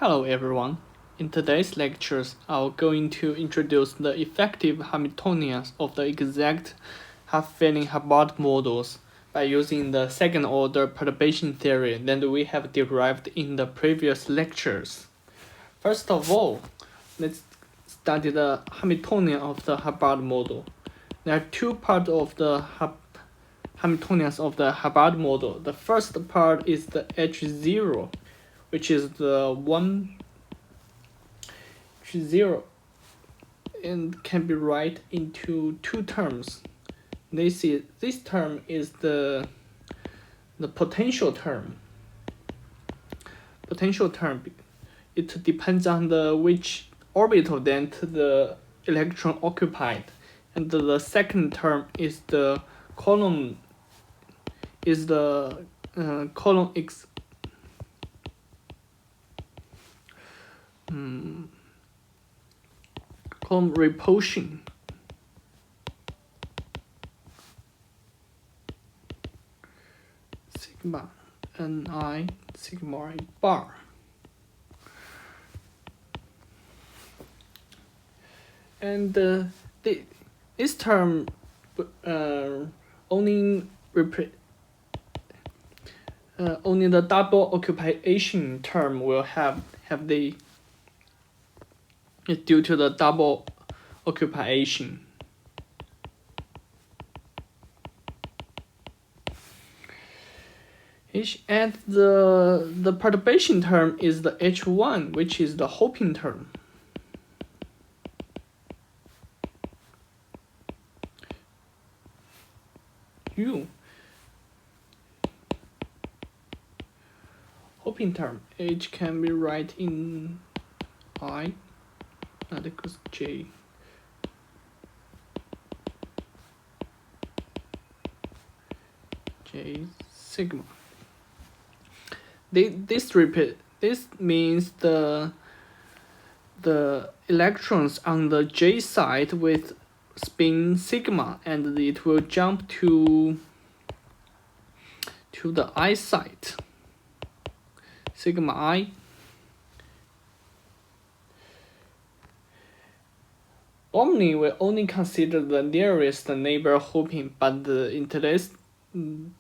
Hello everyone. In today's lectures, I'm going to introduce the effective Hamiltonians of the exact half-filling Hubbard models by using the second-order perturbation theory that we have derived in the previous lectures. First of all, let's study the Hamiltonian of the Hubbard model. There are two parts of the Hamiltonians of the Hubbard model. The first part is the H0, which is the 0 and can be write into two terms. This term is the potential term. Potential term, it depends on which orbital that the electron occupied, and the second term is the column X. Column repulsion. Sigma Ni sigma I bar. And this term only the double occupation term will have the due to the double occupation. And the perturbation term is the H1, which is the hopping term. Hopping term, H can be write in I, not equals J. J sigma. This means the electrons on the J side with spin sigma, and it will jump to the I side, sigma I. Normally, we only consider the nearest neighbor hopping, but in today's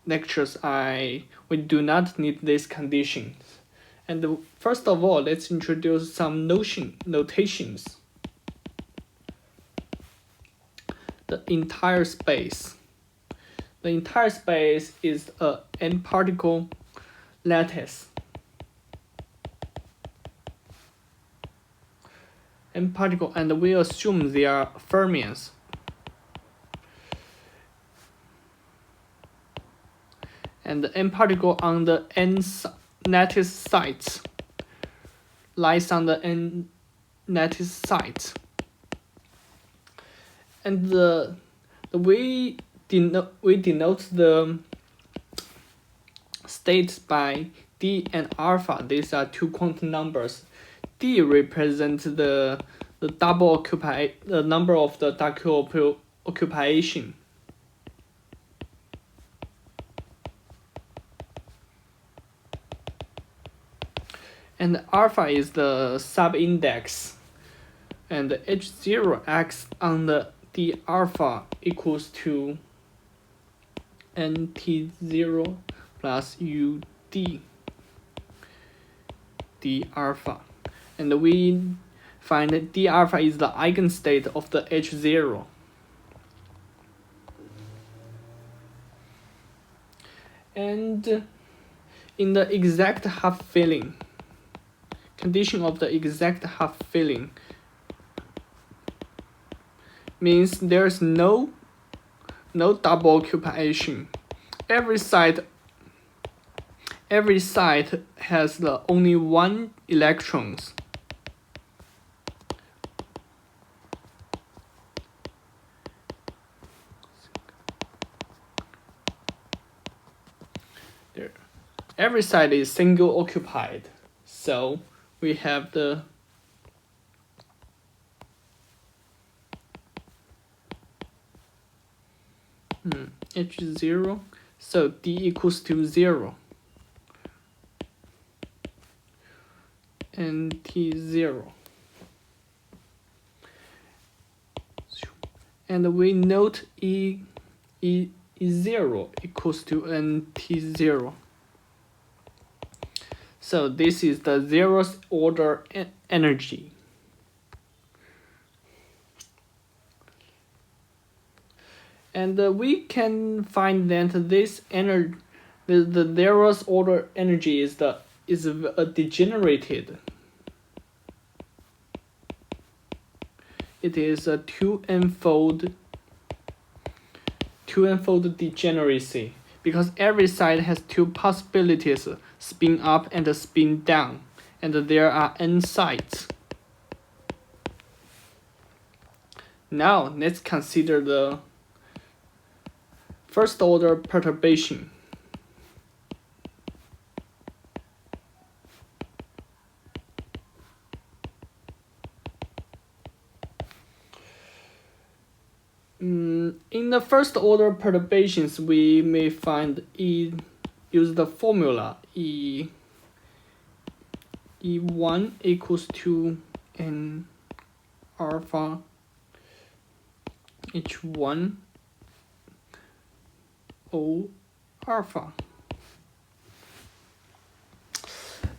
lectures, we do not need these conditions. And first of all, let's introduce some notations. The entire space. The entire space is a n-particle lattice. N-particle, and we assume they are fermions. And the n-particle on the n-lattice sites lies on the n-lattice sites. And we denote the states by d and alpha. These are two quantum numbers. D represents the number of the double occupation. And alpha is the subindex, and H0 acts on the d alpha equals to nt0 plus ud d alpha. And we find that d alpha is the eigenstate of the H0. And in the exact half-filling, condition of the exact half-filling means there's no double occupation. Every side has only one electrons. There, every side is single occupied. So we have the H0, so D equals to 0. NT0. And we note E0 equals to NT0. So this is the zeroth order energy. And we can find that this energy, the zeroth order energy is degenerated. It is a 2n-fold degeneracy, because every side has two possibilities, spin up and spin down, and there are n sides. Now let's consider the first order perturbation. In the first order perturbations, we may find use the formula E1 equals to n alpha H1 O alpha.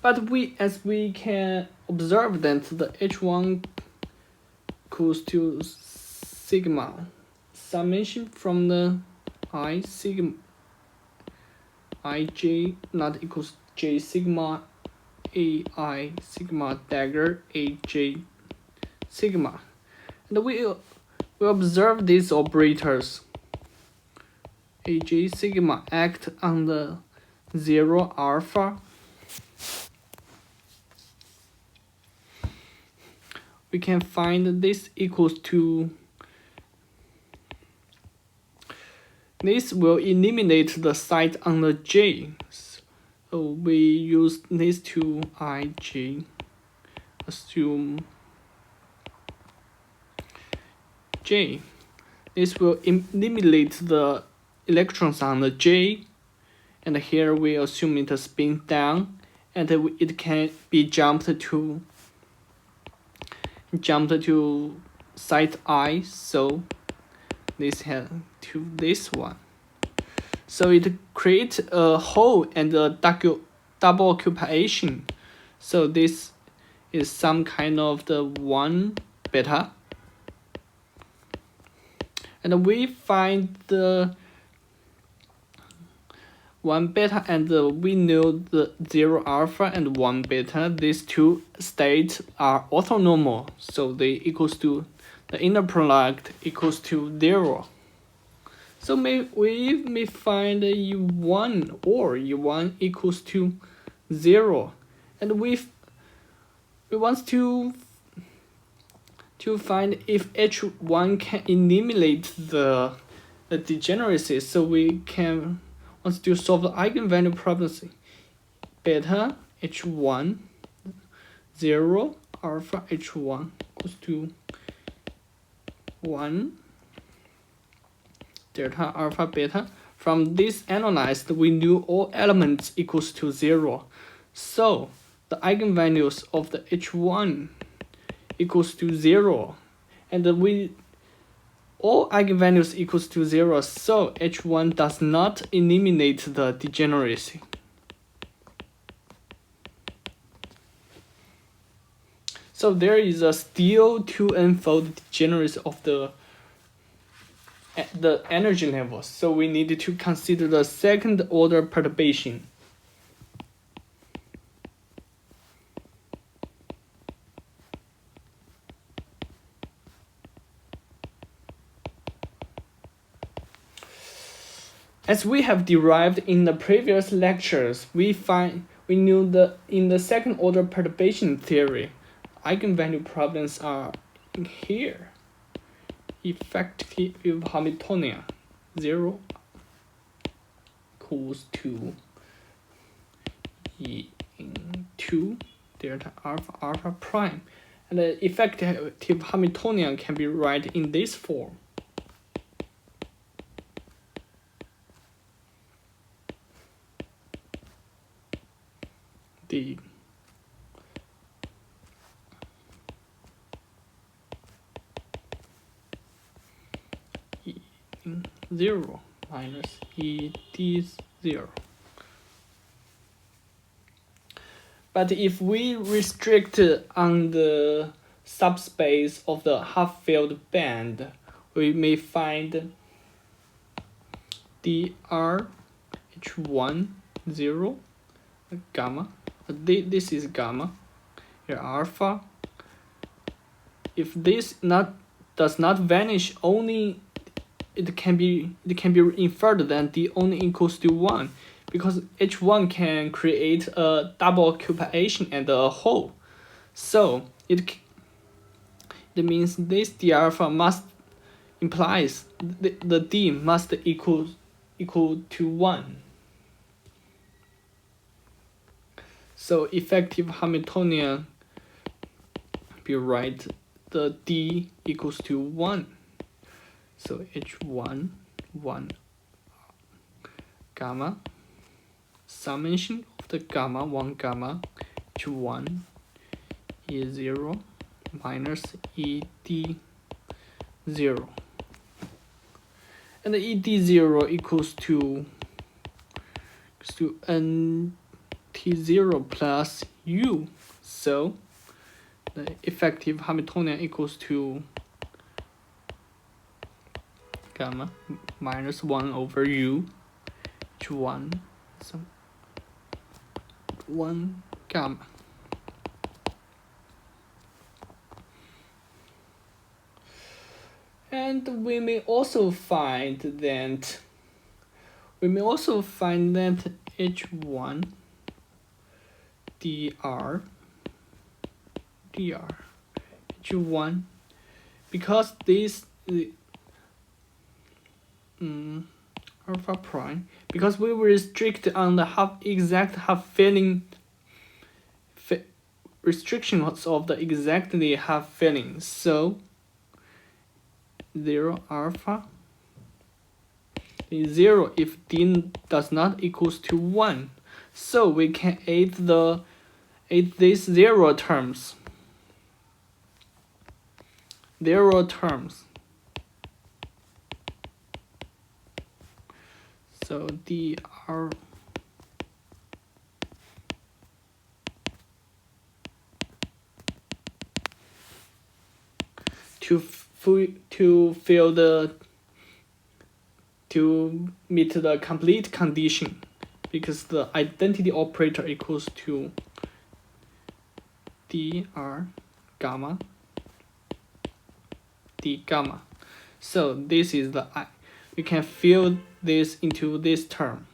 But as we can observe that the H1 equals to sigma summation from the I sigma ij not equals j sigma ai sigma dagger aj sigma, and we observe these operators aj sigma act on the 0 alpha. We can find this equals to, this will eliminate the side on the j. So we use these two ij, assume j. This will eliminate the electrons on the j, and here we assume it spins down, and it can be jumped to site I, so this has to this one. So it creates a hole and a double occupation. So this is some kind of the 1 beta. And we find the 1 beta, and we know the 0 alpha and 1 beta. These two states are orthonormal, so they equals to, the inner product equals to 0. So we may find U1 or U1 equals to 0, and we want to find if H1 can eliminate the degeneracy. So we can want to solve the eigenvalue problems. Beta H1 0 alpha H1 equals to 1 delta alpha beta. From this analyzed, we knew all elements equals to 0. So the eigenvalues of the H1 equals to 0, and all eigenvalues equals to 0, so H1 does not eliminate the degeneracy. So there is a still 2n-fold degeneracy of the energy levels. So we need to consider the second order perturbation. As we have derived in the previous lectures, we knew that in the second order perturbation theory, eigenvalue problems are in here. Effective Hamiltonian 0 equals to E into delta alpha prime, and the effective Hamiltonian can be written in this form. 0 minus ED0. But if we restrict on the subspace of the half-filled band, we may find dr h1 0 gamma. This is gamma. Here alpha. If this does not vanish, only it can be inferred that d only equals to 1, because h1 can create a double occupation and a hole. So it means this d alpha must implies the d must equal to 1. So effective Hamiltonian be right, the d equals to 1. So h1 1 gamma summation of the gamma 1 gamma h1 is 0 minus ed 0, and the ed0 equals to nt0 plus u. So the effective Hamiltonian equals to gamma minus 1 over u h1 so 1 gamma. And we may also find that h1 dr h1, because this alpha prime, because we restrict on the exact half-filling restrictions of the exactly half-filling. So 0 alpha is 0 if d does not equals to 1. So we can add these 0 terms. So dr to meet the complete condition, because the identity operator equals to dr gamma d gamma. So this is the we can fill this into this term.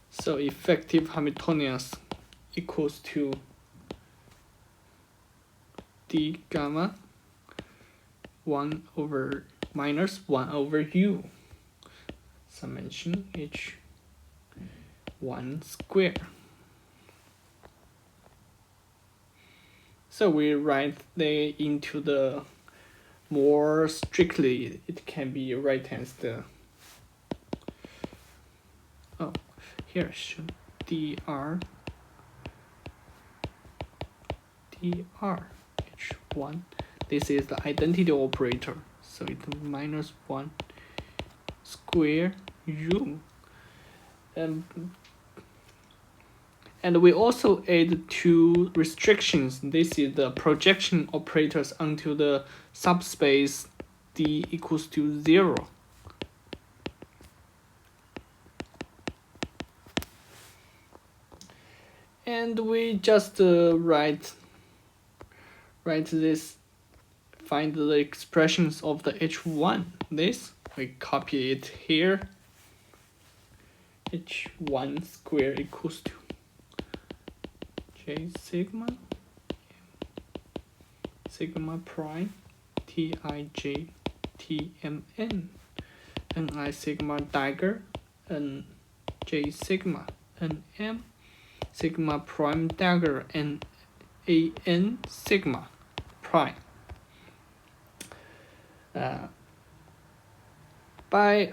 So effective Hamiltonians equals to d gamma 1 over minus 1 over u summation h1 square. So we write into the more strictly, it can be written as the here should dr h1. This is the identity operator, so it's minus 1 square u. And we also add 2 restrictions. This is the projection operators onto the subspace d equals to 0. And we just write this, find the expressions of the h1. This, we copy it here. h1 square equals to j sigma prime tij tmn ni sigma dagger n j sigma nm sigma prime dagger and an sigma prime. By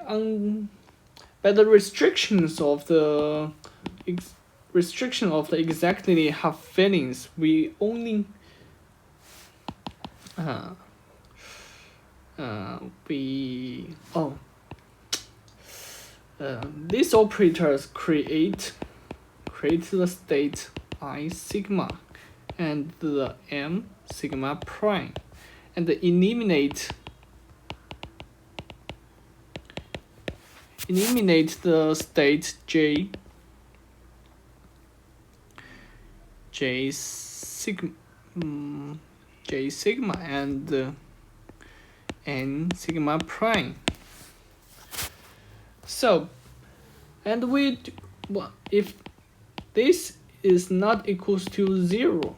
the restrictions of the exactly half fillings, we only These operators create the state I sigma and the m sigma prime, and eliminate the state j sigma and n sigma prime. So, and if this is not equals to 0,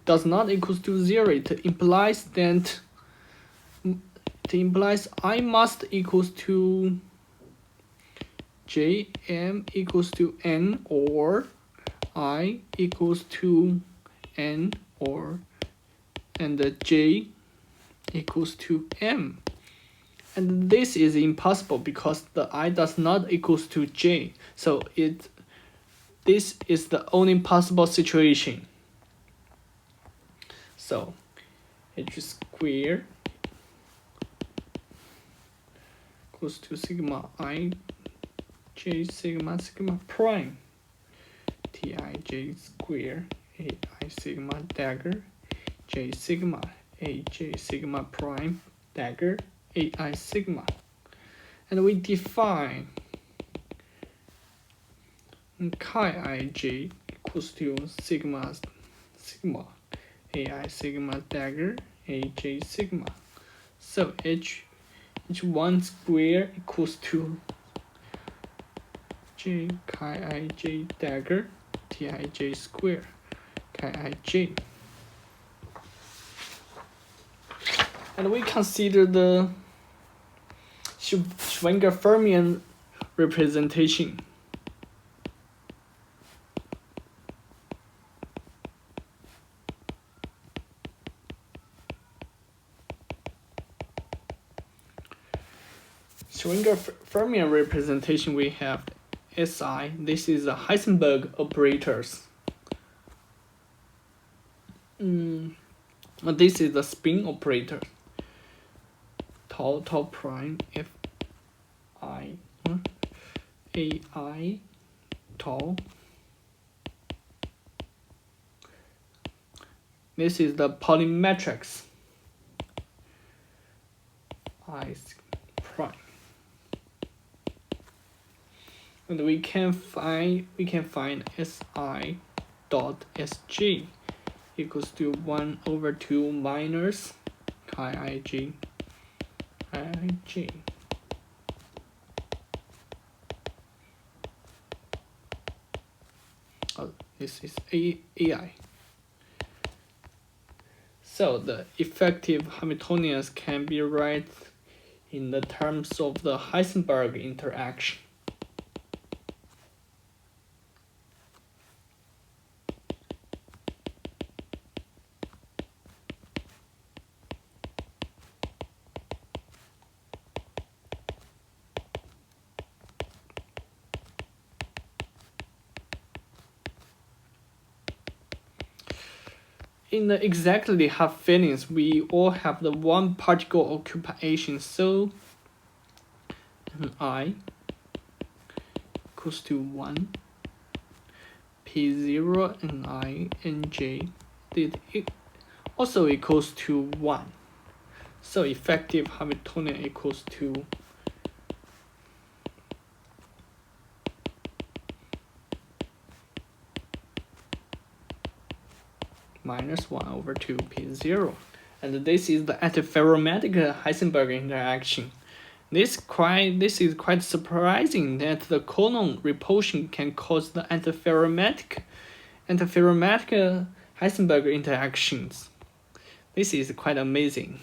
does not equals to 0, it implies I must equals to jm equals to n, or I equals to n, and j equals to m. And this is impossible because the I does not equals to j. So this is the only possible situation. So h squared equals to sigma I j sigma prime tij squared ai sigma dagger j sigma aj sigma prime dagger ai sigma, and we define chi ij equals to sigma ai sigma dagger aj sigma. So h1 square equals to j chi ij dagger tij square chi ij. And we consider the Schwinger-Fermion representation. Schwinger-Fermion representation, we have SI. This is the Heisenberg operators. This is the spin operator. Tau prime f I ai tau. This is the polymetrics I prime, and we can find Si dot Sg equals to 1/2 minus chi ij. Oh, this is AI. So the effective Hamiltonians can be written in the terms of the Heisenberg interaction. In the exactly half fillings, we all have the one particle occupation, so I equals to 1, P0 and I and J did it also equals to 1. So effective Hamiltonian equals to minus 1/2 P0. And this is the antiferrometric Heisenberg interaction. This is quite surprising that the Coulomb repulsion can cause the antiferrometric Heisenberg interactions. This is quite amazing.